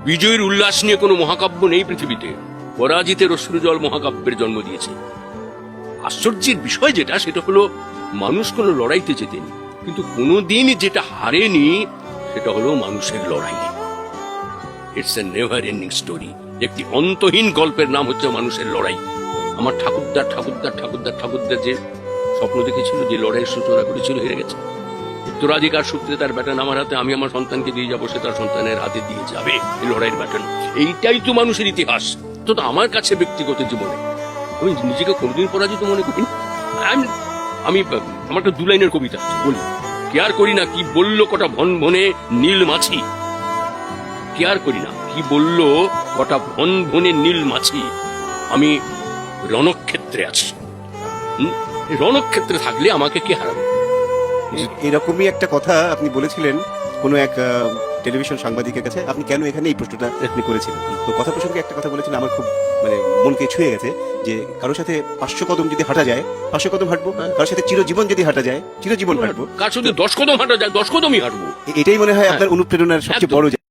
বিজয়ের উল্লাস নিয়ে কোনো মহাকাব্য নেই পৃথিবীতে। পরাজিতের অশ্রুজল মহাকাব্যের জন্ম দিয়েছে। আশ্চর্যের বিষয় যেটা, সেটা হলো মানুষ কোনো লড়াইতে জেতেনি, কিন্তু কোনোদিন যেটা হারেনি সেটা হলো মানুষের লড়াই। It's a never ending story. একটি অন্তহীন গল্পের নাম হচ্ছে মানুষের লড়াই। আমার ঠাকুরদার যে স্বপ্ন দেখেছিল, যে লড়াইয়ের সূচনা করেছিল, হেরে গেছে। উত্তরাধিকার সূত্রে তার ব্যাটন আমার হাতে, আমি আমার সন্তানকে দিয়ে যাবো, সে তার সন্তানের হাতে দিয়ে যাবে এই লড়াইয়ের ব্যাটন। এইটাই তো মানুষের ইতিহাস। তো আমার কাছে ব্যক্তিগত জীবনে আমি নিজেকে কোনদিন পরাজিত মনে করি। আমি আমার একটা 2 লাইনের কবিতা আছে, বলি। কেয়ার করি না কি বললো কটা ভন ভনে নীল মাছি, কেয়ার করি না কি বললো কটা ভন ভনে নীল মাছি, আমি রণক্ষেত্রে আছি। রণক্ষেত্রে থাকলে আমাকে কে হারাবে? এরকমই একটা কথা আপনি বলেছিলেন কোনো এক টেলিভিশন সাংবাদিকের কাছে। আপনি কেন এখানে এই প্রশ্নটা আপনি করেছিলেন? তো কথা প্রসঙ্গে একটা কথা বলেছিলেন, আমার খুব মনকে ছুঁয়ে গেছে, যে কারোর সাথে 500 কদম যদি হাঁটা যায় 500 কদম হাঁটবো, কারোর সাথে চিরজীবন যদি হাঁটা যায় চিরজীবন হাঁটবো, কার সাথে 10 কদম হাঁটা যায় 10 কদমই হাঁটবো। এটাই মনে হয় আপনার অনুপ্রেরণার সবচেয়ে বড়